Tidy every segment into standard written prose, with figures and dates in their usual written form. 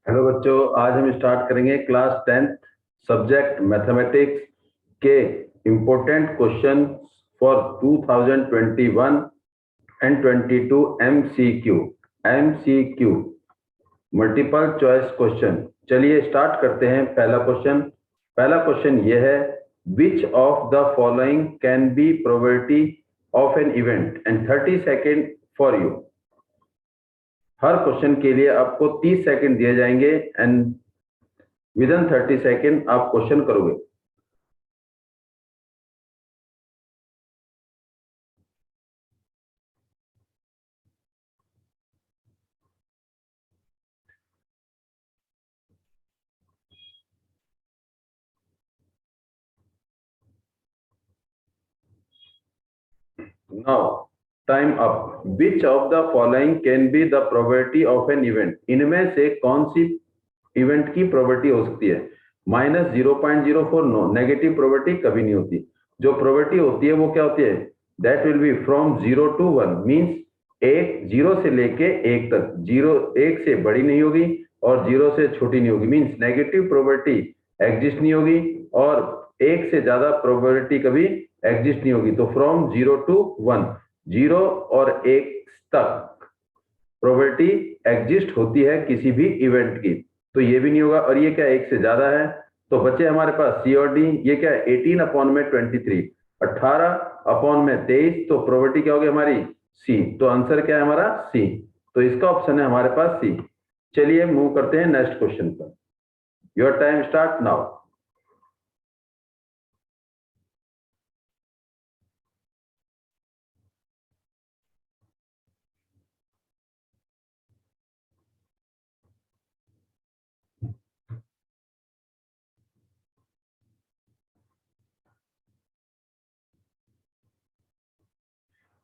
Hello बच्चों, आज हम स्टार्ट करेंगे क्लास 10th सब्जेक्ट मैथमेटिक्स के important question for 2021 and 22 MCQ MCQ multiple choice question. चलिए स्टार्ट करते हैं। पहला क्वेश्चन ये है, which of the following can be probability of an event and 30 second for you. Her question के लिए आपको 30 सेकंड दिए जाएंगे एंड विद इन 30 सेकंड आप क्वेश्चन करोगे। Now time up. Which of the following can be the probability of an event. इनमें से कौन सी इवेंट की प्रोबेबिलिटी हो सकती है? -0.04 नो, नेगेटिव प्रोबेबिलिटी कभी नहीं होती। जो प्रोबेबिलिटी होती है वो क्या होती है? That will be from 0 to 1, means एक 0 से लेके 1 तक। 0 1 से बड़ी नहीं होगी और 0 से छोटी नहीं होगी, मीन्स नेगेटिव प्रोबेबिलिटी एग्जिस्ट नहीं होगी और 1 से ज्यादा प्रोबेबिलिटी कभी एग्जिस्ट नहीं होगी। तो फ्रॉम 0 to 1, 0 और 1 तक प्रोबेबिलिटी एग्जिस्ट होती है किसी भी इवेंट की। तो ये भी नहीं होगा और ये क्या 1 से ज्यादा है। तो बचे हमारे पास सी और डी। ये क्या है? 18/23, 18/23। तो प्रोबेबिलिटी क्या होगी हमारी? सी। तो आंसर क्या है हमारा? सी। तो इसका ऑप्शन है हमारे पास सी। चलिए मूव करते हैं नेक्स्ट क्वेश्चन पर। Your time start now.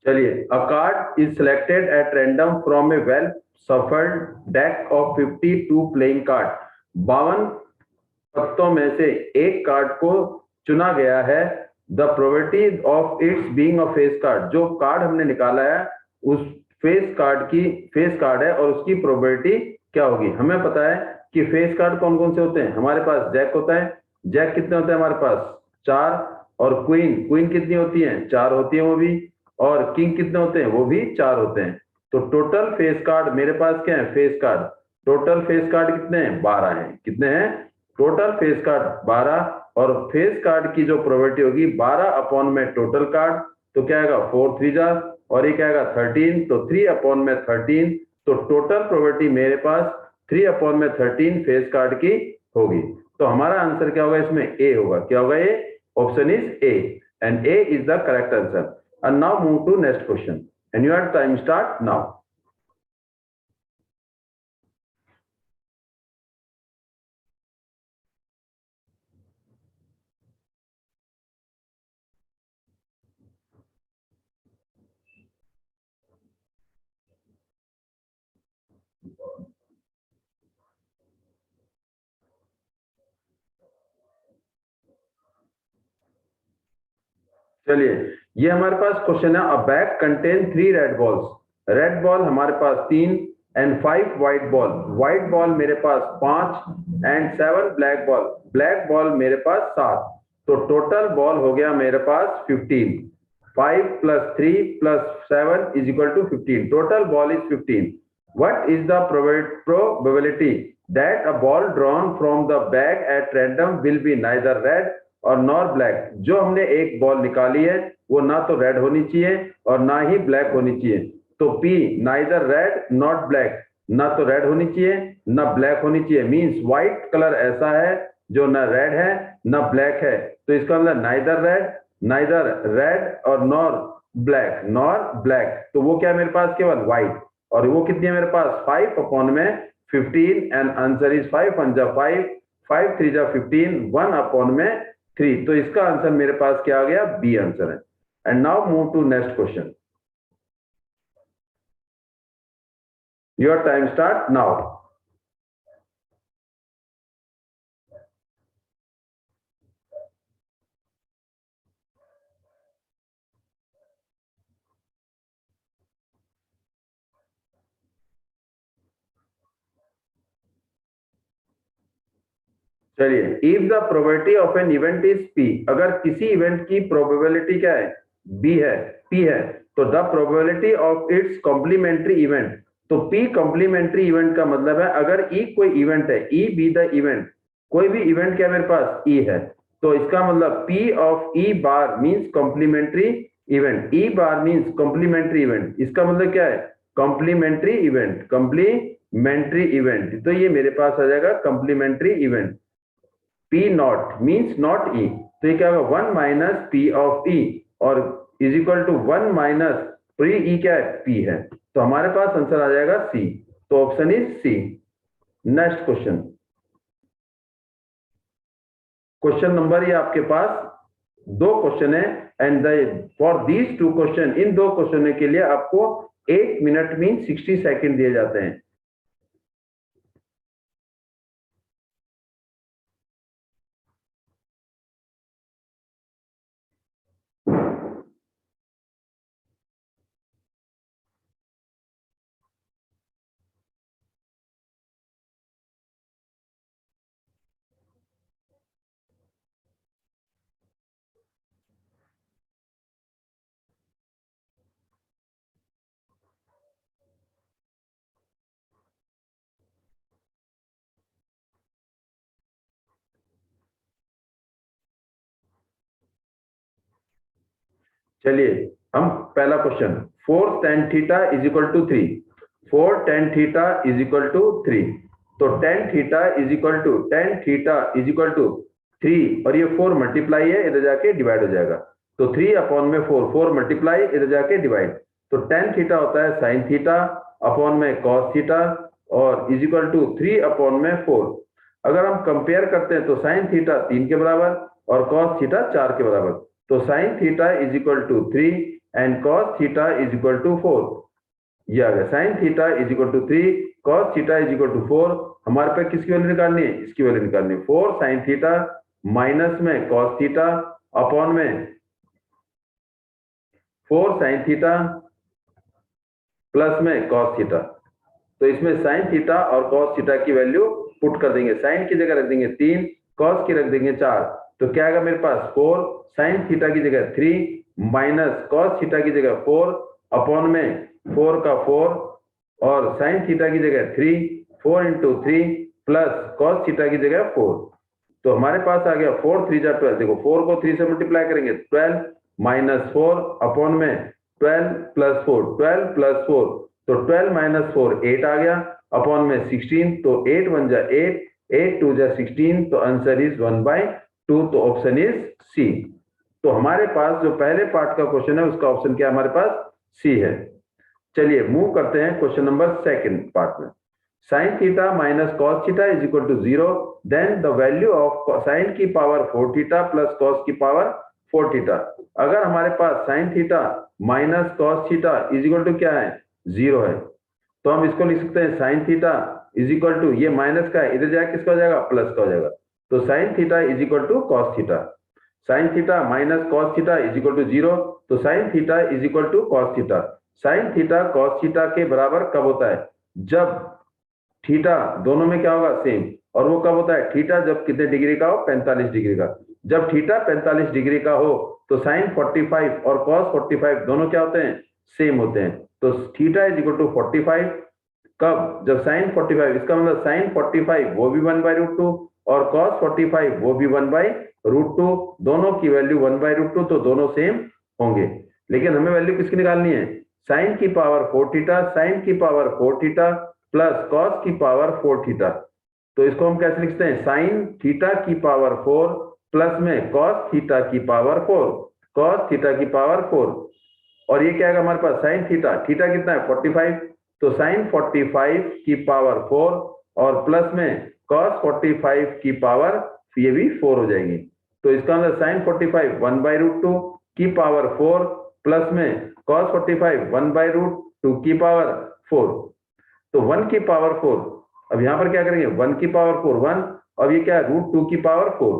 चलिए, a card is selected at random from a well shuffled deck of 52 playing card. 52 पत्तों में से एक कार्ड को चुना गया है। The probability of it's being a face card. जो कार्ड हमने निकाला है उस फेस कार्ड है और उसकी प्रोबेबिलिटी क्या होगी? हमें पता है कि फेस कार्ड कौन कौन से होते हैं। हमारे पास जैक होता है। जैक कितने होते हैं हमारे पास? 4। और क्वीन, क्वीन कितनी होती है? 4 होती है वो भी। और किंग कितने होते हैं? वो भी 4 होते हैं। तो टोटल फेस कार्ड मेरे पास क्या है? Face card. Total face card कितने हैं? 12 हैं। कितने हैं? Total face card 12। और फेस कार्ड की जो प्रोबेबिलिटी होगी 12 अपॉन में टोटल कार्ड। तो क्या आएगा? 4 3 जा, और ये क्या आएगा? 13। तो 3 अपॉन में 13। तो टोटल प्रोबेबिलिटी मेरे पास 3 अपॉन में 13 फेस कार्ड की होगी। तो हमारा आंसर क्या होगा? इसमें ए होगा। क्या होगा? A. Option is A and A is the correct answer. And now move to next question. And your time start now. चलिए, ये हमारे पास क्वेश्चन है। अ bag contain 3 red balls. Red ball हमारे पास 3 and 5 white ball. White ball मेरे पास 5 and 7 black ball. Black ball मेरे पास 7। तो total ball हो गया मेरे पास 15। 5 plus 3 plus 7 is equal to 15. Total ball is 15. What is the probability that a ball drawn from the bag at random will be neither red और nor black? जो हमने एक ball निकाली है वो ना तो रेड होनी चाहिए और ना ही ब्लैक होनी चाहिए। तो P neither red not black, ना तो रेड होनी चाहिए ना ब्लैक होनी चाहिए। मींस व्हाइट कलर ऐसा है जो ना रेड है ना ब्लैक है। तो इसका मतलब नाइदर रेड और नॉर ब्लैक। तो वो क्या है मेरे पास? केवल व्हाइट। और वो कितनी है मेरे पास? 5 अपॉन में 15 एंड आंसर इज 5 1 जा 5, 5 3 जा 15, 1 अपॉन में 3। तो इसका आंसर मेरे पास क्या आ गया? बी आंसर है। And now move to next question. Your time start now. चलिए, if the probability of an event is P, अगर किसी इवेंट की प्रोबेबिलिटी क्या है, बी है, पी है, तो the probability of its complementary event, तो पी कॉम्प्लीमेंट्री इवेंट का मतलब है अगर ई कोई इवेंट है, ई बी द इवेंट, कोई भी इवेंट क्या मेरे पास ई है, तो इसका मतलब P of E bar means complementary event, E bar means complementary event, इसका मतलब क्या है, कॉम्प्लीमेंट्री इवेंट, कॉम्प्लीमेंट्री इवेंट, तो ये मेरे पास आ जाएगा complementary event. P not means not E, तो ये क्या होगा 1 माइनस पी ऑफ ई और इज इक्वल टू 1 माइनस, तो ये ई क्या है, पी है, तो हमारे पास आंसर आ जाएगा सी, तो option is C. Next question, question number ये आपके पास दो क्वेश्चन है and for these two question, इन दो क्वेश्चन के लिए आपको 8 मिनट मीन 60 सेकेंड दिए जाते हैं। चलिए, हम पहला question, 4 tan theta is equal to 3, 4 tan theta is equal to 3, तो tan theta is equal to 3 और ये 4 मल्टीप्लाई है, इधर जाके डिवाइड हो जाएगा, तो 3 अपॉन में 4, 4 मल्टीप्लाई इधर जाके डिवाइड, तो tan थीटा होता है sin थीटा अपॉन में cos थीटा और इज इक्वल टू 3 अपॉन में 4। अगर हम कंपेयर करते हैं तो sin थीटा 3 के बराबर और cos थीटा 4 के बराबर, तो sin theta is equal to 3 and cos theta is equal to 4, ये आ गया sin theta is equal to 3, cos theta is equal to 4, हमारे पे किसकी वैल्यू निकालनी है, इसकी वैल्यू निकालनी है, 4 sin थीटा माइनस में cos थीटा अपॉन में 4 sin थीटा प्लस में cos थीटा, तो इसमें sin थीटा और cos थीटा की वैल्यू पुट कर देंगे, sin की जगह रख देंगे 3, cos की रख देंगे 4, तो क्या आएगा मेरे पास 4 sin थीटा की जगह 3 माइनस cos थीटा की जगह 4 अपॉन में 4 का 4 और sin थीटा की जगह 3, 4 इंटू 3 प्लस cos थीटा की जगह 4, तो हमारे पास आ गया 4 3 जा 12, देखो 4 को 3 से मल्टीप्लाई करेंगे 12 माइनस 4 अपॉन में 12 प्लस 4, 12 प्लस 4, तो 12 माइनस 4 8 आ गया अपॉन में 16, तो 8 1 जा 8, 8 2 जा 16, तो आंसर इज 1/2, तो ऑप्शन इज सी। तो हमारे पास जो पहले पार्ट का क्वेश्चन है उसका ऑप्शन क्या हमारे पास सी है। चलिए मूव करते हैं क्वेश्चन नंबर सेकंड पार्ट में, sin theta minus cos theta is equal to 0, then the value of sin की पावर 4 थीटा प्लस cos की पावर 4 थीटा, अगर हमारे पास sin theta minus cos theta is equal to क्या है 0 है, तो हम इसको लिख सकते हैं sin theta is equal to, ये माइनस का है इधर जाके किसका हो जाएगा प्लस का हो जाएगा, तो sin theta is equal to cos theta, sin theta minus cos theta is equal to 0, तो sin theta is equal to cos theta, sin theta cos theta के बराबर कब होता है, जब थीटा दोनों में क्या होगा सेम, और वो कब होता है थीटा जब कितने डिग्री का हो 45 डिग्री का, जब थीटा 45 डिग्री का हो तो sin 45 और cos 45 दोनों क्या होते हैं सेम होते हैं, तो थीटा इज इक्वल टू 45 कब, जब sin 45, इसका मतलब sin 45 वो भी 1/√2 और cos 45 वो भी 1/√2, दोनों की वैल्यू 1/√2, तो दोनों सेम होंगे, लेकिन हमें वैल्यू किसकी निकालनी है, sin की पावर 4 थीटा, sin की पावर 4 थीटा प्लस cos की पावर 4 थीटा, तो इसको हम कैसे लिखते हैं sin थीटा की पावर 4 प्लस में cos थीटा की पावर 4, cos थीटा की पावर 4, और ये क्या है हमारे पास sin थीटा, थीटा कितना है 45, तो sin 45 की पावर 4 और प्लस में cos 45 की पावर ये भी 4 हो जाएगी, तो इसका मतलब sin 45 1/√2 की पावर 4 प्लस में cos 45 1/√2 की पावर 4, तो 1 की पावर 4, अब यहां पर क्या करेंगे 1 की पावर 4 1, अब ये क्या है √2 की पावर 4,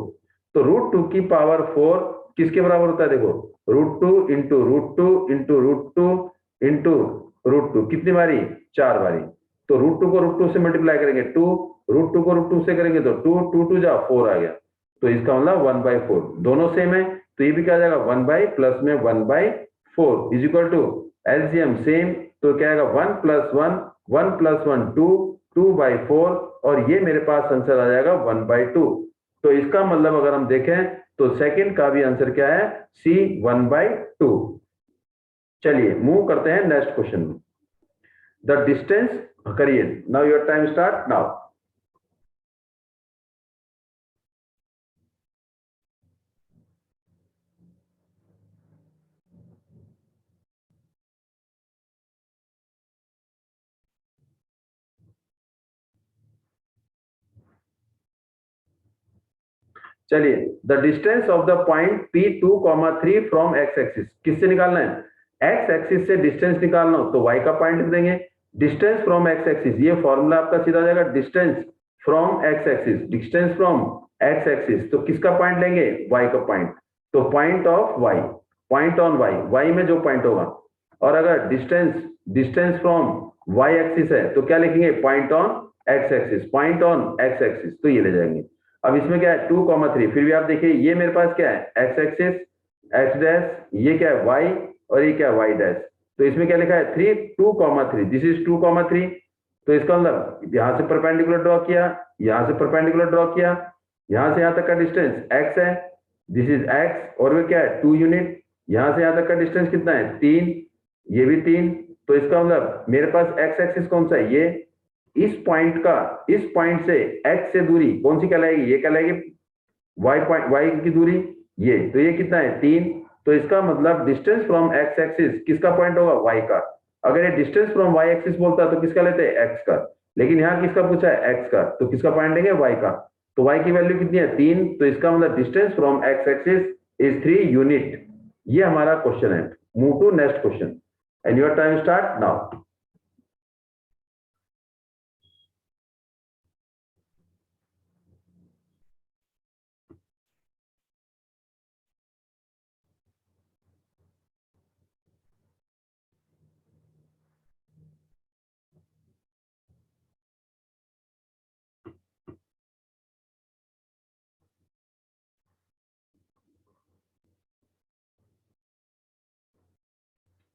तो √2 की पावर 4 किसके बराबर होता है, देखो √2 इंटू √2 इंटू √2 इंटू √2, कितनी बारी 4 बारी, तो √2 को √2 से मल्टीप्लाई करेंगे 2, √2 को √2 से करेंगे तो 2, 2 2 जा 4 आ गया, तो इसका मतलब 1/4, दोनों सेम है, तो ये भी क्या आ जाएगा 1 प्लस में 1/4 is equal to LCM same, तो क्या आएगा 1 + 1, 1 + 1 2, 2/4, और ये मेरे पास आंसर आ जाएगा 1/2। तो इसका मतलब अगर हम देखें तो सेकंड का भी आंसर क्या है, सी 1/2। चलिए मूव करते हैं नेक्स्ट क्वेश्चन में। द डिस्टेंस करिए, now your time start now. चलिए, the distance of the point P2, 3 from X axis, किससे निकालना है, एक्स एक्सिस से डिस्टेंस निकालना हो तो y का पॉइंट देंगे, डिस्टेंस फ्रॉम एक्स एक्सिस, ये फॉर्मूला आपका सीधा जाएगा distance from X axis, distance from X axis, तो किसका पॉइंट लेंगे, y का पॉइंट, तो point of y, point on y में जो पॉइंट होगा, और अगर distance distance from y axis है तो क्या लिखेंगे, point on x axis, point on x axis, तो ये ले जाएंगे। अब इसमें क्या है 2, 3, फिर भी आप देखिए ये मेरे पास क्या है एक्स एक्सिस, एक्स डैश, ये क्या है वाई, और ये क्या है वाई डैश, तो इसमें क्या लिखा है 3, 2, 3, दिस इज 2, 3, तो इसका मतलब यहां से परपेंडिकुलर ड्रॉ किया, यहां से परपेंडिकुलर ड्रॉ किया, यहां से यहां तक का डिस्टेंस एक्स है, दिस इज एक्स, और वो क्या है 2 यूनिट, यहां से यहां तक का डिस्टेंस कितना है 3, ये भी 3, तो इसका मतलब मेरे पास एक्स एक्सिस कौन सा है, ये इस पॉइंट का, इस पॉइंट से एक्स से दूरी कौन सी कहलाएगी, ये कहलाएगी वाई पॉइंट, वाई की दूरी, ये तो ये कितना है 3, तो इसका मतलब डिस्टेंस फ्रॉम एक्स एक्सिस किसका पॉइंट होगा, वाई का। अगर ये डिस्टेंस फ्रॉम वाई एक्सिस बोलता तो किसका लेते हैं, एक्स का, लेकिन यहाँ किसका पूछा है, एक्स का, तो किसका पॉइंट लेंगे, वाई का, तो वाई की वैल्यू कितनी है 3, तो इसका मतलब distance from X axis is 3 unit. ये हमारा क्वेश्चन है। Move to next question and your time start now.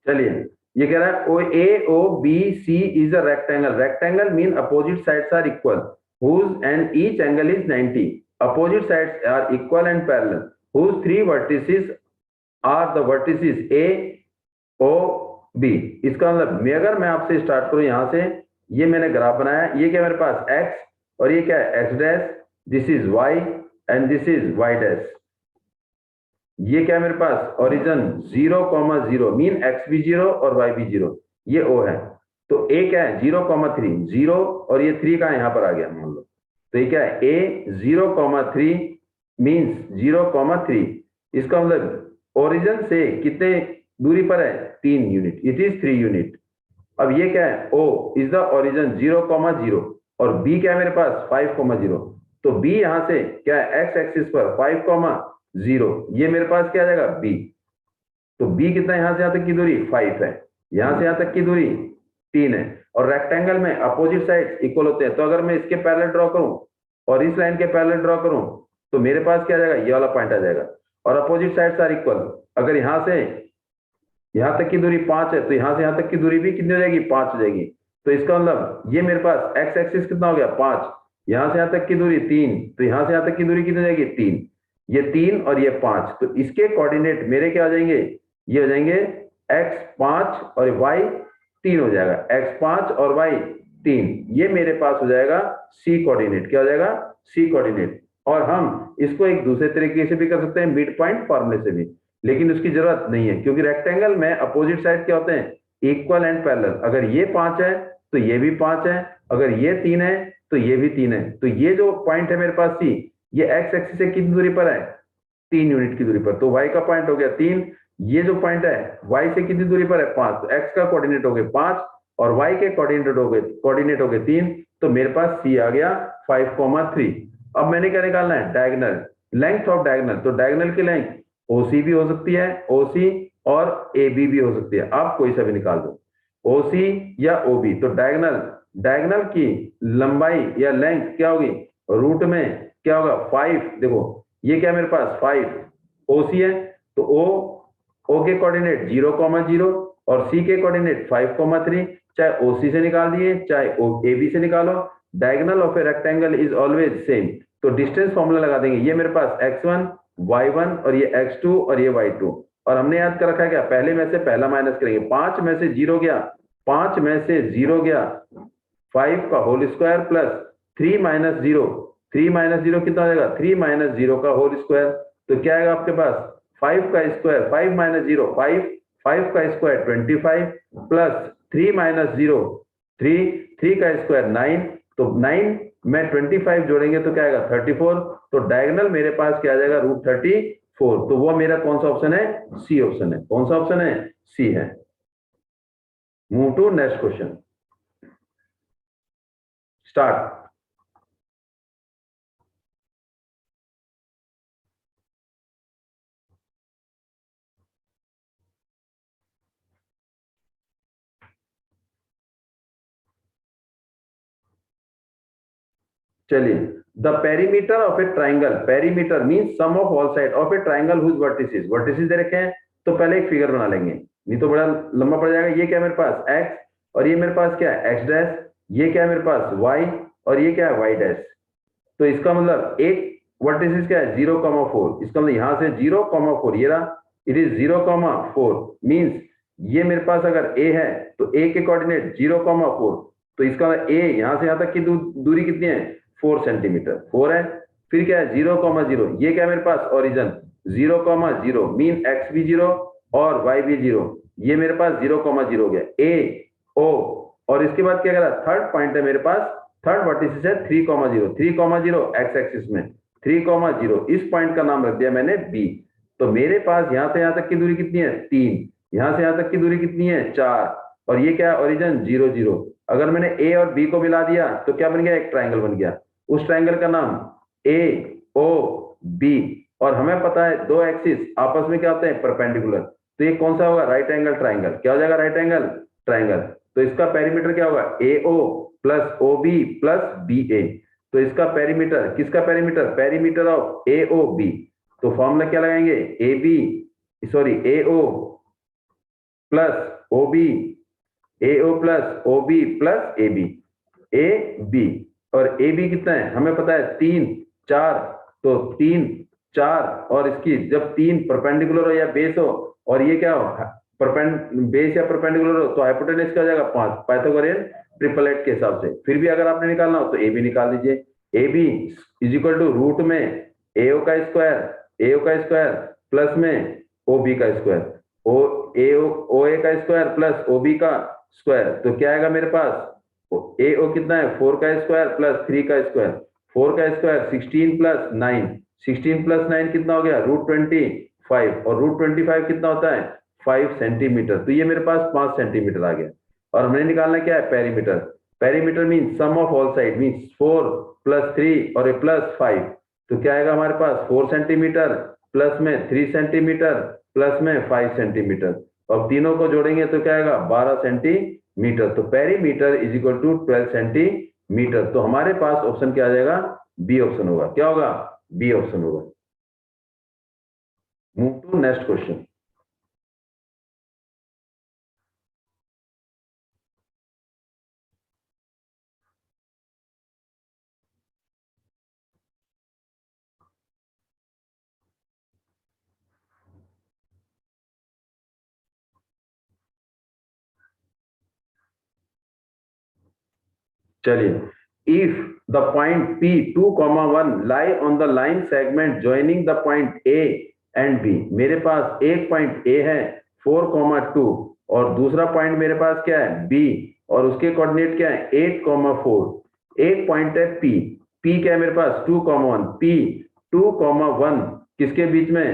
चलिए, ये कह रहा है O A O B C is a rectangle, rectangle mean opposite sides are equal whose and each angle is 90, opposite sides are equal and parallel, whose three vertices are the vertices a o b। इसका मतलब अगर मैं आपसे start करूं यहां से, ये मैंने ग्राफ बनाया, ये क्या मेरे पास x, और ये क्या है x dash, this is y and this is y dash, ये क्या मेरे पास ओरिजिन 0, 0 मीन एक्स भी 0 और वाई भी 0, ये ओ है, तो ए क्या है 0, 3, 0, और ये 3 का यहाँ पर आ गया मान लो, तो ये क्या है ए 0, 3 मीन्स 0, 3, इसका मतलब ओरिजिन से कितने दूरी पर है 3 यूनिट, इट इज 3 यूनिट। अब ये क्या है ओ इज द ओरिजिन 0, 0, और बी क्या है मेरे पास 5, 0, तो बी यहां से क्या है एक्स एक्सिस पर 5, 0, ये मेरे पास क्या आ जाएगा बी, तो बी कितना यहां से यहां तक की दूरी 5 है, यहां से यहां तक की दूरी 3 है, और रेक्टेंगल में अपोजिट साइड इक्वल होते हैं, तो अगर मैं इसके पैरेलल ड्रॉ करूं और इस लाइन के पैरेलल ड्रॉ करूं तो मेरे पास क्या आ जाएगा, ये वाला पॉइंट आ जाएगा, और अपोजिट साइड्स आर इक्वल, अगर यहां से यहां तक की दूरी 5 है तो यहां से यहां तक की दूरी भी कितनी हो जाएगी 5 हो जाएगी, तो इसका मतलब ये मेरे पास एक्स एक्सिस कितना हो गया 5, यहां से यहां तक की दूरी 3, तो यहां से यहां तक की दूरी कितनी हो जाएगी 3, ये 3 और ये 5, तो इसके कोऑर्डिनेट मेरे क्या हो जाएंगे, ये हो जाएंगे x5 और y3 हो जाएगा, x5 और y3, ये मेरे पास हो जाएगा c कोऑर्डिनेट, क्या हो जाएगा c कोऑर्डिनेट। और हम इसको एक दूसरे तरीके से भी कर सकते हैं मिड पॉइंट फॉर्मूले से भी, लेकिन उसकी जरूरत नहीं है क्योंकि रेक्टेंगल में अपोजिट साइड क्या होते हैं इक्वल एंड पैरेलल, अगर ये 5 है तो ये भी 5 है, अगर ये 3 है तो ये भी 3 है, तो ये जो पॉइंट है मेरे पास सी, ये एक्स एक्सिस से कितनी दूरी पर है 3 यूनिट की दूरी पर, तो y का पॉइंट हो गया 3, ये जो पॉइंट है y से कितनी दूरी पर है 5, तो x का कोऑर्डिनेट हो गए 5 और y के कोऑर्डिनेट हो गए 3, तो मेरे पास c आ गया 5, 3। अब मैंने क्या निकालना है डायगोनल, लेंथ ऑफ डायगोनल, तो डायगोनल की लेंथ OC भी हो सकती है, OC और AB भी हो सकती है, आप कोई सा भी निकाल दो OC या OB, तो डायगोनल डायगोनल की लंबाई या लेंथ क्या होगी, रूट में क्या होगा 5। देखो ये क्या मेरे पास 5 ओसी है, तो ओ के कोऑर्डिनेट 0,0 और सी के कोऑर्डिनेट 5,3। चाहे ओसी से निकाल दिए चाहे ए बी से निकालो, diagonal of a rectangle is always same. तो डिस्टेंस फॉर्मूला लगा देंगे, ये मेरे पास x1 y1 और ये x2 और ये y2। और हमने याद कर रखा है क्या, पहले में से पहला माइनस करेंगे, 5 में से 0 गया, 5 में से 0 गया 5 का whole square plus 3 minus 0, 3 minus 0 कितना हो जाएगा, 3 माइनस 0 का होल स्क्वायर। तो क्या आएगा आपके पास 5 का स्क्वायर, 5 माइनस 0 5, 5 का स्क्वायर 25 प्लस 3 माइनस 0 3, 3 का स्क्वायर 9। तो 9 में 25 जोड़ेंगे तो क्या आएगा 34। तो डायगोनल मेरे पास क्या आ जाएगा √34। तो वो मेरा कौन सा ऑप्शन है, सी ऑप्शन है। कौन सा ऑप्शन है, सी है। Move to next question, start. चलिए, the perimeter of a triangle, perimeter mean sum of all side of a triangle whose vertices, vertices दे रखे हैं तो पहले एक फिगर बना लेंगे, नहीं तो बड़ा लंबा पड़ जाएगा। ये क्या है मेरे पास x और ये मेरे पास क्या है x डैश, ये क्या है मेरे पास y और ये क्या है y डैश। तो इसका मतलब एक वर्टिसेस क्या है 0,4, इसका मतलब यहां से 0,4 ये रहा, इट इज 0,4 मींस ये मेरे पास अगर a है तो a के कोऑर्डिनेट 0,4, तो इसका मतलब a यहां से यहां तक की दूरी कितनी है 4 सेंटीमीटर, 4 है। फिर क्या है 0,0, ये क्या है मेरे पास ओरिजिन 0,0 मीन x भी 0 और y भी 0, ये मेरे पास 0,0 हो गया a o। और इसके बाद क्या करा, थर्ड पॉइंट है मेरे पास, थर्ड वर्टिसेस है 3,0, 3,0 एक्स एक्सिस में 3,0, इस पॉइंट का नाम रख दिया मैंने b। तो मेरे पास यहां से यहां तक की दूरी कितनी है 3, यहां से यहां तक की दूरी कितनी है 4, और ये क्या है ओरिजिन 0,0। अगर मैंने a और b को मिला दिया तो क्या बन गया, एक ट्राइंगल बन गया। उस ट्राइंगल का नाम ए ओ बी, और हमें पता है दो एक्सिस आपस में क्या होते हैं परपेंडिकुलर, तो ये कौन सा होगा राइट एंगल ट्राइंगल। क्या हो जाएगा राइट एंगल ट्राइंगल। तो इसका पेरीमीटर क्या होगा A O plus O B plus B A. तो इसका पेरीमीटर, किसका perimeter, perimeter of A O B. तो फॉर्मूला क्या लगाएंगे, A B sorry A O plus O B, A O plus O B plus A B, A B. और A B कितना है हमें पता है 3 4, तो 3 4, और इसकी जब 3 परपेंडिकुलर हो या बेस हो और ये क्या हो बेस या परपेंडिकुलर हो तो हाइपोटेनस क्या हो जाएगा 5, पाइथागोरियन ट्रिपलेट के हिसाब से। फिर भी अगर आपने निकालना हो तो ए बी निकाल दीजिए, A B is equal to root में ए ओ का स्क्वायर प्लस में ओ बी का स्क्वायर, ओ ए का स्क्वायर प्लस ओ बी का स्क्वायर। तो क्या आएगा मेरे पास ए ओ कितना है 4 का स्क्वायर प्लस 3 का स्क्वायर, 4 का स्क्वायर 16 प्लस 9, 16 प्लस 9 कितना हो गया √25, और √25 कितना होता है 5 सेंटीमीटर। तो ये मेरे पास 5 सेंटीमीटर आ गया। और हमने निकालना क्या है perimeter, perimeter mean sum of all side mean 4 plus 3 और प्लस 5। तो क्या आएगा हमारे पास 4 सेंटीमीटर प्लस में 3 सेंटीमीटर प्लस में 5 सेंटीमीटर, और तीनों को जोड़ेंगे तो क्या आएगा 12 सेंटीमीटर। तो perimeter is equal to 12 centimetre. तो हमारे पास ऑप्शन क्या आ जाएगा, बी ऑप्शन होगा। क्या होगा, बी ऑप्शन होगा। Move to next question. चलिए, if the point P 2,1 lie on the line segment joining the point A and B। मेरे पास एक पॉइंट A है 4,2 और दूसरा पॉइंट मेरे पास क्या है B, और उसके कोऑर्डिनेट क्या है 8,4। एक पॉइंट है P क्या है मेरे पास 2,1, P 2,1 किसके बीच में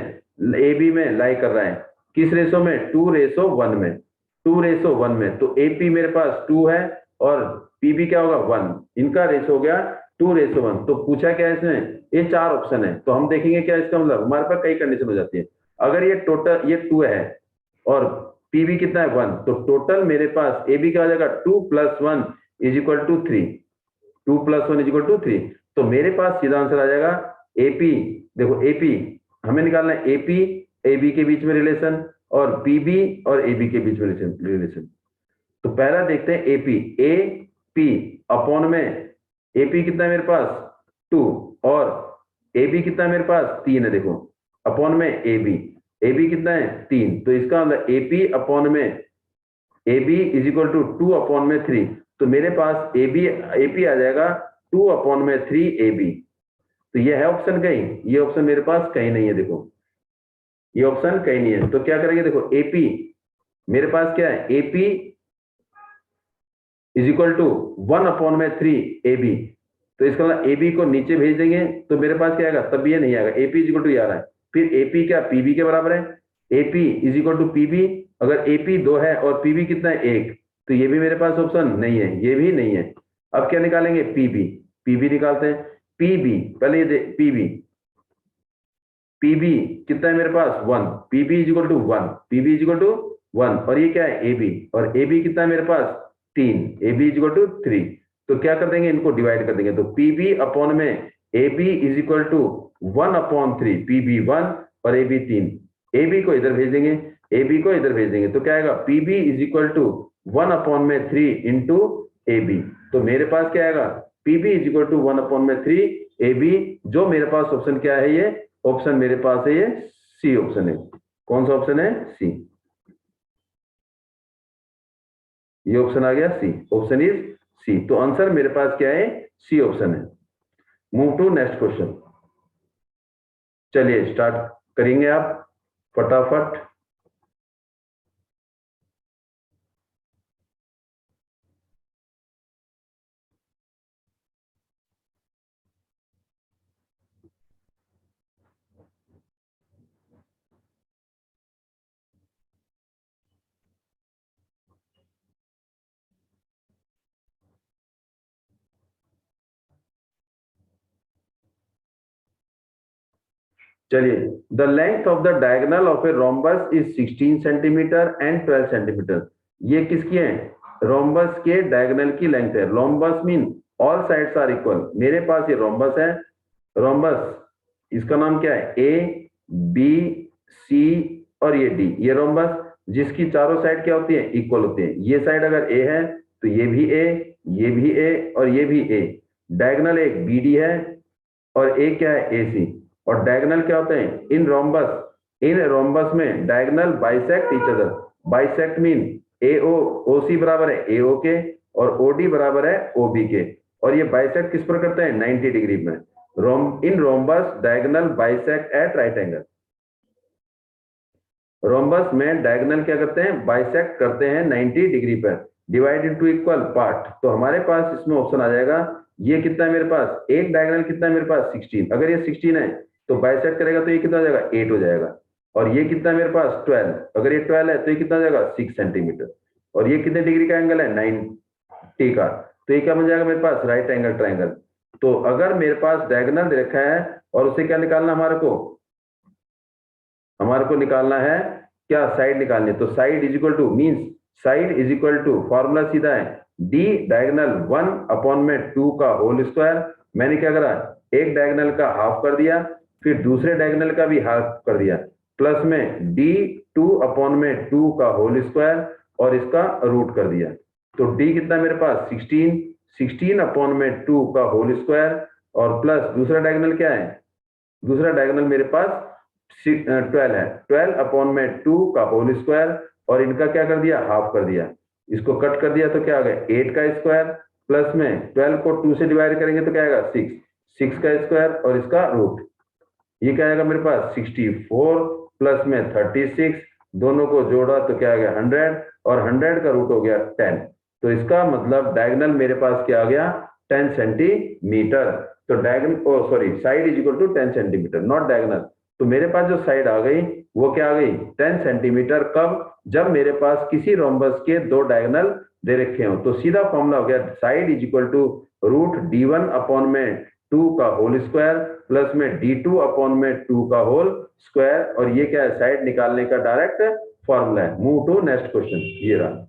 AB में लाई कर रहा है, किस रेशो में 2:1 में, 2:1 में। तो AP मेरे पास 2 है और पीबी क्या होगा 1, इनका रेशो हो गया 2:1। तो पूछा क्या है इसमें, ये 4 ऑप्शन है, तो हम देखेंगे क्या इसका मतलब, हमारे पास कई कंडीशन हो जाती है। अगर ये टोटल ये 2 है और पीबी कितना है 1, तो टोटल मेरे पास ए बी क्या हो जाएगा 2 + 1 is equal to 3, 2 + 1 is equal to 3। तो मेरे पास सीधा आंसर आ जाएगा एपी। देखो एपी हमें निकालना है, एपी एबी के बीच में रिलेशन और पीबी और एबी के बीच में रिलेशन। तो पहला देखते हैं एपी, ए पी अपॉन में एपी कितना है मेरे पास 2 और एबी कितना है मेरे पास 3 है। देखो अपॉन में एबी, एबी कितना है 3, तो इसका मतलब एपी अपॉन में AB is equal to 2 upon में 3। तो मेरे पास एपी आ जाएगा 2 अपॉन में 3 एबी। तो ये है ऑप्शन कहीं, ये ऑप्शन मेरे पास कहीं नहीं है। देखो ये ऑप्शन कहीं नहीं है, तो क्या करेंगे, देखो एपी मेरे पास क्या है, AP is equal to 1 upon में 3 एबी। तो इसका मतलब एबी को नीचे भेज देंगे तो मेरे पास क्या आएगा, तब ये नहीं आएगा, एपी इज इक्वल टू आ रहा है। फिर एपी क्या पीबी के बराबर है, AP is equal to PB. अगर एपी 2 है और पीबी कितना है 1, तो ये भी मेरे पास ऑप्शन नहीं है, ये भी नहीं है। अब क्या निकालेंगे, पीबी, पीबी निकालते हैं। पीबी पहले ये पीबी, पीबी कितना है मेरे पास 1, PB is equal to 1, PB is equal to 1 और ये क्या है एबी, और एबी कितना है मेरे पास 3, एबी इज इक्वल टू 3। तो क्या कर देंगे, इनको डिवाइड कर देंगे। तो पीबी अपॉन में AB is equal to 1 upon 3, PB 1 और एबी 3। एबी को इधर भेज देंगे, एबी को इधर भेज देंगे, तो क्या आएगा, PB is equal to 1 upon में 3 इंटू एबी। तो मेरे पास क्या आएगा, PB is equal to 1 upon में 3 एबी। जो मेरे पास ऑप्शन क्या है, ये ऑप्शन मेरे पास है, ये सी ऑप्शन है। कौन सा ऑप्शन है, सी। ये ऑप्शन आ गया सी, ऑप्शन इज सी। तो आंसर मेरे पास क्या है, सी ऑप्शन है। Move to next question. चलिए स्टार्ट करेंगे आप फटाफट। चलिए, the length of the diagonal of a rhombus is 16 centimetre and 12 centimetre. ये किसकी है, रोम्बस के डायगोनल की लेंथ है। Rhombus mean all sides are equal. मेरे पास ये रोम्बस है, रोम्बस इसका नाम क्या है, ए बी सी और ये डी। ये रोम्बस जिसकी चारों साइड क्या होती है, इक्वल होती है। ये साइड अगर ए है तो ये भी ए, ये भी ए और ये भी ए। डायगोनल एक बी डी है और एक क्या है, ए सी। और डायगोनल क्या होते हैं, इन रोम्बस में diagonal bisect each other. Bisect mean A O O C बराबर है एओ के और ओडी बराबर है ओबी के। और ये बाइसेक्ट किस पर करते हैं, 90 डिग्री में। In rhombus diagonal bisect at right angle. Rhombus में डायगोनल क्या करते हैं, बाइसेक्ट करते हैं 90 डिग्री पर। Divide into equal part. तो हमारे पास इसमें ऑप्शन आ जाएगा, ये कितना है मेरे पास, एक डायगोनल कितना है मेरे पास 16। अगर ये 16 है तो बाइसेक्ट करेगा तो ये कितना हो जाएगा, 8 हो जाएगा। और ये कितना है मेरे पास 12, अगर ये 12 है तो ये कितना हो जाएगा 6 सेंटीमीटर। और ये कितने डिग्री का एंगल है, 90 का। तो ये क्या बन जाएगा मेरे पास, राइट एंगल ट्राइंगल। तो अगर मेरे पास डायगोनल दे रखा है और उसे क्या निकालना, हमारे को निकालना है क्या, साइड निकालनी है। तो side is equal to means side is equal to, formula सीधा है डी डायगोनल 1 अपॉन में 2 का होल स्क्वायर। मैंने क्या करा, एक डायगोनल का हाफ कर दिया, फिर दूसरे डायगोनल का भी हाफ कर दिया, प्लस में डी 2 अपॉन में 2 का होल स्क्वायर और इसका रूट कर दिया। तो डी कितना मेरे पास 16, 16 अपॉन में 2 का होल स्क्वायर और प्लस दूसरा डायगोनल क्या है, दूसरा डायगोनल मेरे पास 12 है, 12 अपॉन में 2 का होल स्क्वायर और इनका क्या कर दिया, हाफ कर दिया। इसको कट कर दिया तो क्या आ गया, 8 का स्क्वायर प्लस में 12 को 2 से डिवाइड करेंगे तो क्या आएगा 6, 6 का स्क्वायर और इसका रूट। ये क्या आएगा मेरे पास 64 प्लस में 36, दोनों को जोड़ा तो क्या आ गया 100 और 100 का रूट हो गया 10। तो इसका मतलब डायगोनल मेरे पास क्या आ गया 10 सेंटीमीटर। तो diagonal side is equal to 10 centimetre, not diagonal. तो मेरे पास जो साइड आ गई वो क्या आ गई 10 सेंटीमीटर। कब, जब मेरे पास किसी रोम्बस के दो डायगोनल दे रखे हो। तो सीधा फॉर्मूला हो गया side is equal to root d1 upon में 2 का होल स्क्वायर प्लस में d2 अपॉन में 2 का होल स्क्वायर। और ये क्या है, साइड निकालने का डायरेक्ट फॉर्मूला है। मूव टू नेक्स्ट क्वेश्चन, ये रहा।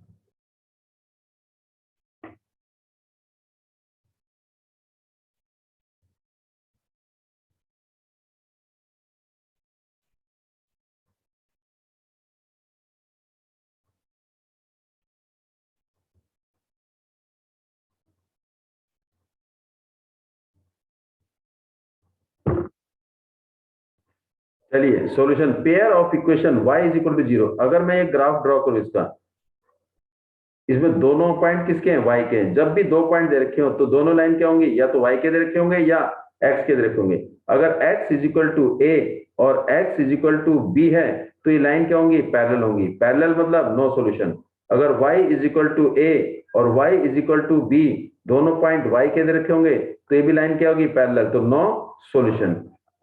चलिए solution, pair of equation y is equal to 0। अगर मैं एक ग्राफ ड्रॉ करूं इसका, इसमें दोनों पॉइंट किसके हैं, y के हैं। जब भी दो पॉइंट दे रखे हो तो दोनों लाइन क्या होंगी, या तो y के दे रखे होंगे या x के दे रखे होंगे। अगर x is equal to a और x is equal to b है तो ये लाइन क्या होंगी, पैरेलल होंगी। पैरेलल मतलब नो सॉल्यूशन। अगर y is equal to a और y is equal to b, दोनों पॉइंट y के दे रखे होंगे तो ये भी लाइन क्या होगी, पैरेलल, तो नो सॉल्यूशन।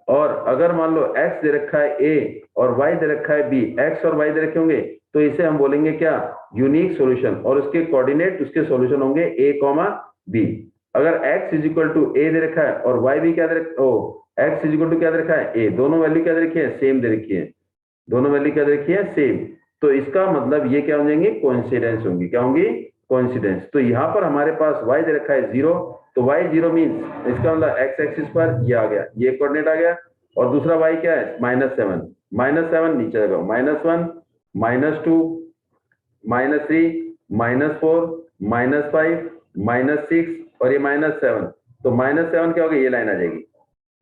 और अगर मान लो x दे रखा है a और y दे रखा है b, x और y दे रखे होंगे तो इसे हम बोलेंगे क्या, यूनिक सॉल्यूशन। और उसके कोऑर्डिनेट, उसके सॉल्यूशन होंगे a, b। अगर x is equal to a दे रखा है और y भी क्या दे रखा, x इज इक्वल टू क्या दे रखा है, a, दोनों वैल्यू क्या दे रखी है, सेम दे रखी है, दोनों वैल्यू क्या दे रखी है, सेम। तो इसका मतलब ये क्या हो जाएंगे, कोइंसिडेंस होंगी। क्या होंगी, कोइंसिडेंस। तो यहाँ पर हमारे पास y दे रखा है 0, तो y 0 मीन्स इसका मतलब x एक्सिस पर ये आ गया, ये कोऑर्डिनेट आ गया। और दूसरा y क्या है, -7, -7 नीचे आ गया, -1, -2, -3, -4, -5, -6 और ये -7। तो -7 क्या होगा, ये लाइन आ जाएगी।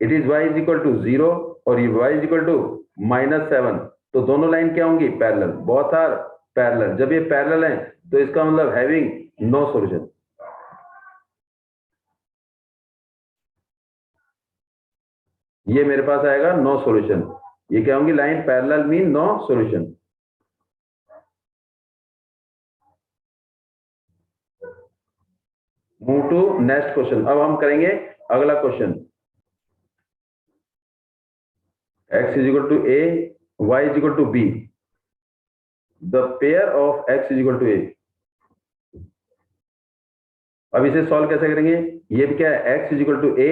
It is y is equal to 0 और ये y इज इक्वल टू -7। तो दोनों लाइन क्या होंगी, पैरेलल, बोथ आर पैरेलल। जब ये पैरेलल है तो इसका मतलब हैविंग नो सॉल्यूशन। ये मेरे पास आएगा नो सॉल्यूशन। ये क्या होंगी, line parallel mean no solution. Move to next question. अब हम करेंगे अगला question. x is equal to a, y is equal to b, the pair of x is equal to a। अब इसे सॉल्व कैसे करेंगे, ये भी क्या है, x is equal to a,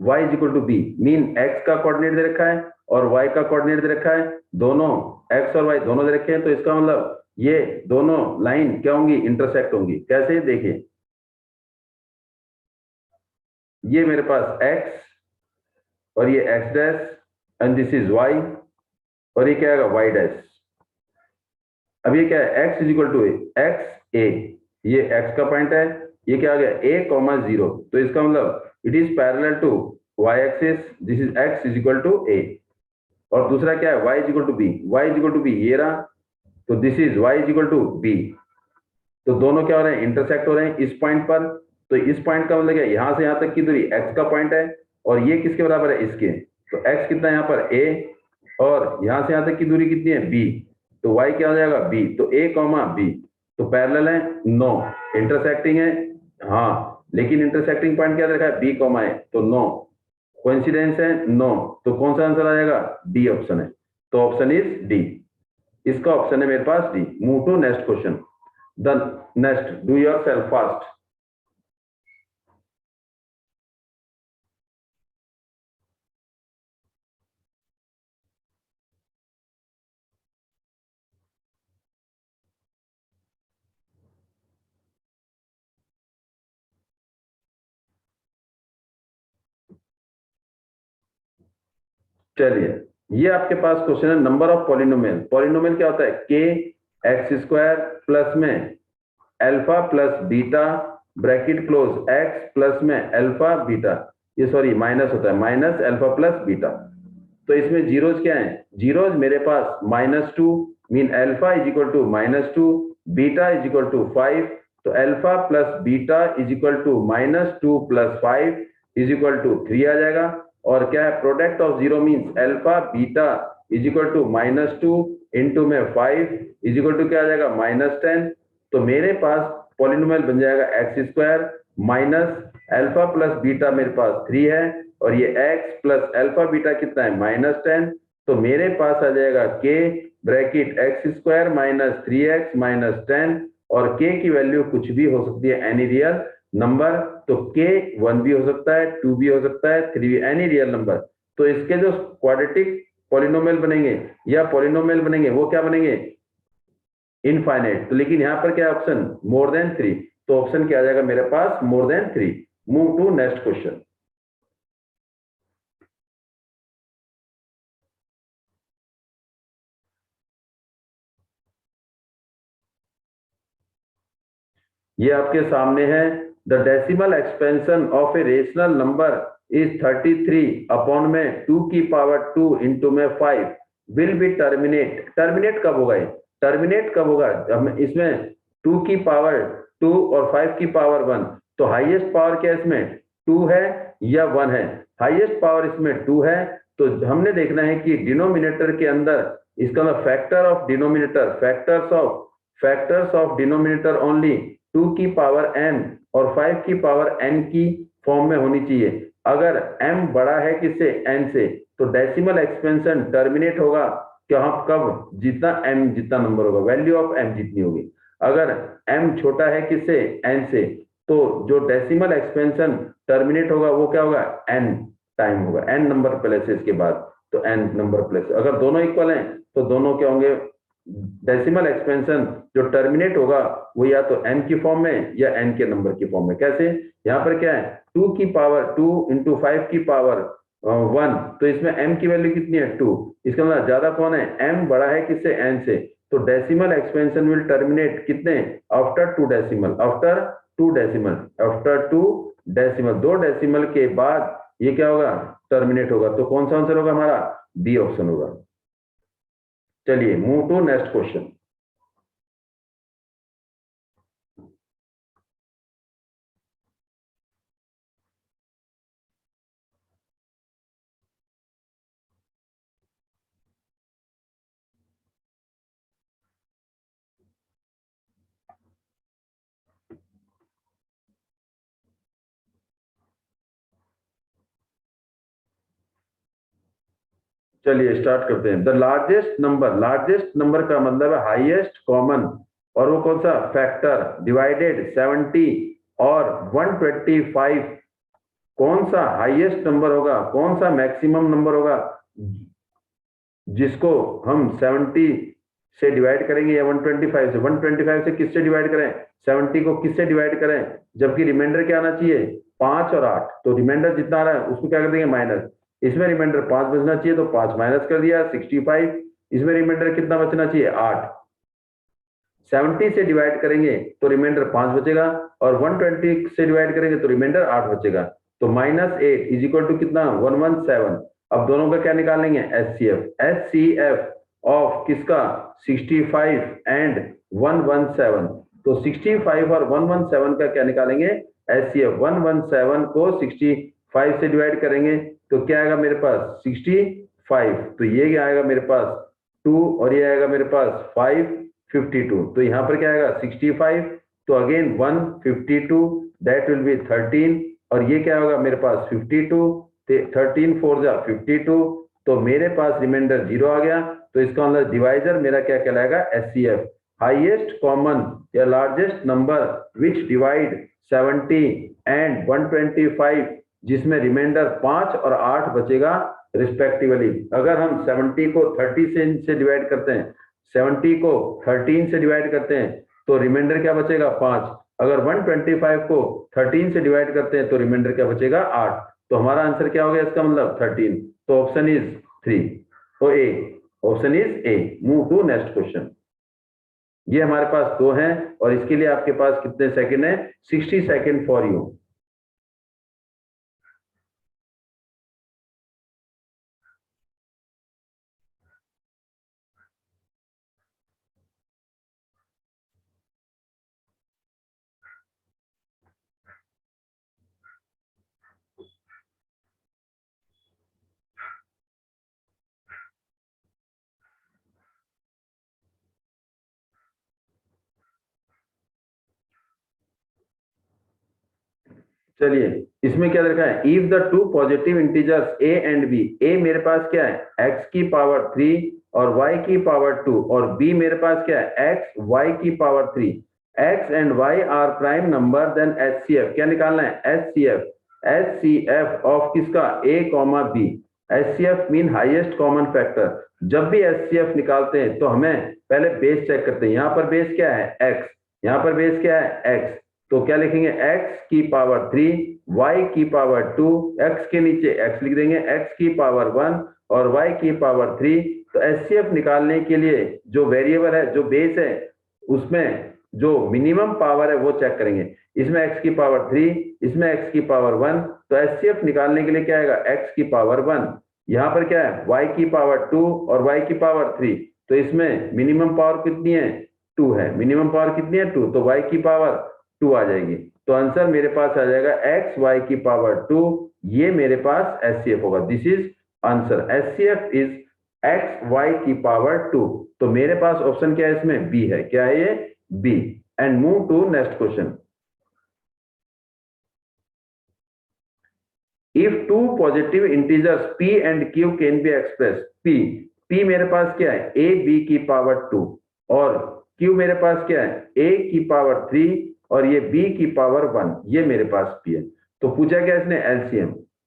y is equal to b, mean x का coordinate दे रखा है और y का कोऑर्डिनेट दे रखा है, दोनों x और y दोनों दे रखे हैं। तो इसका मतलब ये दोनों लाइन क्या होंगी, इंटरसेक्ट होंगी। कैसे, देखिए, ये मेरे पास x और ये x dash and this is y और ये क्या आएगा, y डैश। अब ये क्या है, x is equal to X A, ये x का पॉइंट है, ये क्या आ गया, a, 0। तो इसका मतलब it is parallel to y axis, this is x is equal to a। और दूसरा क्या है, y is equal to b, y is equal to b ये रहा, तो this is y is equal to b। तो दोनों क्या हो रहे हैं, इंटरसेक्ट हो रहे हैं इस पॉइंट पर। तो इस पॉइंट का मतलब क्या, यहां से यहां तक की दूरी x का पॉइंट है और ये किसके बराबर है, इसके। तो x कितना है यहाँ पर, a, और यहां से यहां तक की दूरी कितनी है, b। तो y क्या हो जाएगा, b। तो a, b। तो पैरेलल है, नो। इंटरसेक्टिंग है, हाँ, लेकिन इंटरसेक्टिंग पॉइंट क्या देखा है, b, a, तो नो। कोइंसिडेंस है, नो। तो कौन सा आंसर आ जाएगा, डी ऑप्शन है। तो ऑप्शन इज डी, इसका ऑप्शन है मेरे पास D. Move to next question. The next, do your self fast. चलिए, ये आपके पास क्वेश्चन है, नंबर ऑफ पॉलिनोमियल। पॉलिनोमियल क्या होता है, के एक्स स्क्वायर प्लस में alpha plus beta bracket close X plus में अल्फा बीटा, ये सॉरी माइनस होता है, माइनस अल्फा प्लस बीटा। तो इसमें जीरोज क्या है, जीरोज मेरे पास -2 mean alpha is equal to -2, beta is equal to 5। तो alpha plus beta is equal to -2 plus 5 is equal to 3 आ जाएगा। और क्या है, product of zero means alpha beta is equal to -2 into में 5 इज इक्वल टू क्या आ जाएगा, -10। तो मेरे पास पॉलिनोमियल बन जाएगा x square minus alpha plus beta मेरे पास 3 है और ये x प्लस अल्फा बीटा कितना है, -10। तो मेरे पास आ जाएगा k bracket x square minus 3x minus 10। और k की वैल्यू कुछ भी हो सकती है, एनी रियल नंबर। तो k 1 भी हो सकता है, 2 भी हो सकता है, 3 भी, एनी रियल नंबर। तो इसके जो क्वाड्रेटिक पॉलिनोमियल बनेंगे या पॉलिनोमियल बनेंगे वो क्या बनेंगे, इनफाइनाइट। तो लेकिन यहाँ पर क्या ऑप्शन, मोर देन 3। तो ऑप्शन क्या आ जाएगा मेरे पास, more than 3। Move to next question. ये आपके सामने है, the decimal expansion of a rational number is 33 upon में 2 की पावर 2 इंटू में 5 विल बी टर्मिनेट। टर्मिनेट कब होगा? टर्मिनेट कब होगा? जब इसमें 2 की पावर 2 और 5 की पावर 1, तो हाईएस्ट पावर क्या इसमें 2 है या 1 है? हाईएस्ट पावर इसमें 2 है, तो हमने देखना है कि डिनोमिनेटर के अंदर इसका मतलब factor of denominator, factors of denominator only 2 की पावर n और 5 की पावर n की फॉर्म में होनी चाहिए। अगर m बड़ा है किससे? n से, तो डेसिमल एक्सपेंशन टर्मिनेट होगा क्या? कब? जितना m जितना नंबर होगा, वैल्यू ऑफ m जितनी होगी। अगर m छोटा है किससे? n से, तो जो डेसिमल एक्सपेंशन टर्मिनेट होगा वो क्या होगा? n टाइम होगा, n नंबर प्लेसेस के बाद, तो n नंबर प्लेस। अगर दोनों इक्वल हैं तो दोनों क्या होंगे? डेसिमल एक्सपेंशन जो टर्मिनेट होगा वो या तो n की फॉर्म में या n के नंबर की फॉर्म में। कैसे? यहाँ पर क्या है 2 की पावर 2 इंटू 5 की पावर 1, तो इसमें m की वैल्यू कितनी है? 2। इसका मतलब ज्यादा कौन है? m बड़ा है किससे? n से, तो डेसिमल एक्सपेंशन विल टर्मिनेट कितने? After 2 decimal, after 2 decimal, 2 decimal के बाद ये क्या होगा? टर्मिनेट होगा। तो कौन सा आंसर होगा हमारा? बी ऑप्शन होगा। चलिए मूव टू नेक्स्ट क्वेश्चन। चलिए स्टार्ट करते हैं। द लार्जेस्ट नंबर का मतलब है हाईएस्ट कॉमन, और वो कौन सा? फैक्टर डिवाइडेड 70 और 125। कौन सा हाईएस्ट नंबर होगा? कौन सा मैक्सिमम नंबर होगा जिसको हम 70 से डिवाइड करेंगे या 125 से? 125 से किससे डिवाइड करें? 70 को किससे डिवाइड करें? जबकि रिमाइंडर क्या आना चाहिए? 5 और 8। तो रिमाइंडर जितना आ रहा है उसको क्या कर देंगे? माइनस। इसमें रिमाइंडर 5 बचना चाहिए, तो 5 माइनस कर दिया 65। इसमें रिमाइंडर कितना बचना चाहिए? 8। 70 से डिवाइड करेंगे तो रिमाइंडर 5 बचेगा, और 120 से डिवाइड करेंगे तो रिमाइंडर 8 बचेगा। तो -8 इज इक्वल टू कितना? 117। अब दोनों का क्या निकालेंगे? एचसीएफ ऑफ किसका? 65 एंड 117। तो 65 और 117 का क्या निकालेंगे? एचसीएफ। 117 को 65 से डिवाइड करेंगे तो क्या आएगा मेरे पास? 65। तो ये क्या आएगा मेरे पास? 2, और ये आएगा मेरे पास 5, 52। तो यहाँ पर क्या आएगा? 65, तो अगेन 152, दैट विल बी 13, और ये क्या होगा मेरे पास? 52, 13 4 जा 52, तो मेरे पास रिमाइंडर 0 आ गया। तो इसका मतलब डिवाइजर मेरा क्या कहलाएगा? एचसीएफ, हाईएस्ट कॉमन या largest number which divide 70 and 125, जिसमें रिमाइंडर 5 और 8 बचेगा रिस्पेक्टिवली। अगर हम 70 को 30 से डिवाइड करते हैं, 70 को 13 से डिवाइड करते हैं, तो रिमाइंडर क्या बचेगा? 5। अगर 125 को 13 से डिवाइड करते हैं तो रिमाइंडर क्या बचेगा? 8। तो हमारा आंसर क्या हो गया इसका मतलब? 13। तो ऑप्शन इज 3, तो A, option is A. Move to next question. ये हमारे पास 2 हैं, और इसके लिए आपके पास कितने सेकंड है? 60 सेकंड फॉर यू। चलिए इसमें क्या लिखा है? If the two positive integers a and b, a मेरे पास क्या है? x की पावर 3 और y की पावर 2, और b मेरे पास क्या है? x y की power 3। x and y are prime number, then HCF क्या निकालना है? एचसीएफ ऑफ किसका? a comma b। HCF mean highest common factor. जब भी एचसीएफ निकालते हैं तो हमें पहले बेस चेक करते हैं। यहाँ पर बेस क्या है? x, यहाँ पर बेस क्या है? x। तो क्या लिखेंगे? x की पावर 3, y की पावर 2, x के नीचे x लिख देंगे, x की पावर 1 और y की पावर 3। तो एचसीएफ निकालने के लिए जो वेरिएबल है, जो बेस है, उसमें जो मिनिमम पावर है वो चेक करेंगे। इसमें x की पावर 3, इसमें x की पावर 1, तो HCF निकालने के लिए क्या आएगा, x की पावर 1। यहाँ पर क्या है, y की पावर 2 और y की पावर 3, तो इसमें मिनिमम पावर कितनी है, 2 है। मिनिमम पावर कितनी है, 2, तो y की पावर 2 आ जाएगी। तो आंसर मेरे पास आ जाएगा x y की पावर 2, ये मेरे पास HCF होगा। This is answer, HCF is x y की पावर 2। तो मेरे पास ऑप्शन क्या है, इसमें बी है। क्या है ये, B. And move to next question. If two positive integers p and q can be expressed, p मेरे पास क्या है, a b की पावर 2 और q मेरे पास क्या है, a की पावर 3 और ये b की पावर 1, ये मेरे पास p है। तो पूछा क्या इसने,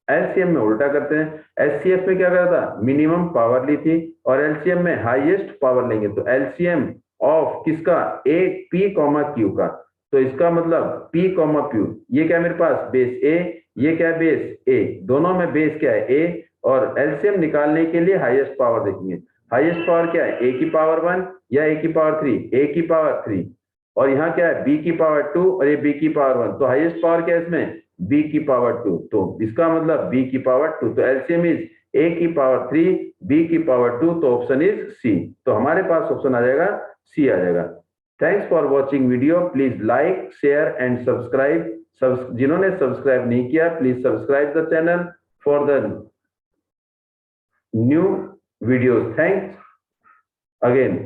एलसीएम में उल्टा करते हैं। एचसीएफ में क्या करा था, मिनिमम पावर ली थी और एलसीएम में हाईएस्ट पावर लेंगे। तो एलसीएम ऑफ किसका, ए पी कॉमा क्यू का। तो इसका मतलब p कॉमा क्यू, ये क्या मेरे पास बेस a, ये क्या है बेस ए, दोनों में बेस क्या है ए, और एलसीएम निकालने के लिए हाईएस्ट पावर देखेंगे। हाईएस्ट पावर क्या है, ए की पावर 1 या ए की पावर 3, ए की पावर 3, और यहाँ क्या है बी की पावर 2 और ये बी की पावर 1, तो हाईएस्ट पावर क्या है इसमें, बी की पावर 2, तो इसका मतलब बी की पावर 2। तो एलसीएम इज ए की पावर 3 बी की पावर 2, तो ऑप्शन इज सी। तो हमारे पास ऑप्शन आ जाएगा सी आ जाएगा। Thanks for watching video, please like share and subscribe. जिन्होंने सब्सक्राइब नहीं किया, please subscribe the channel for the new videos. Thanks again.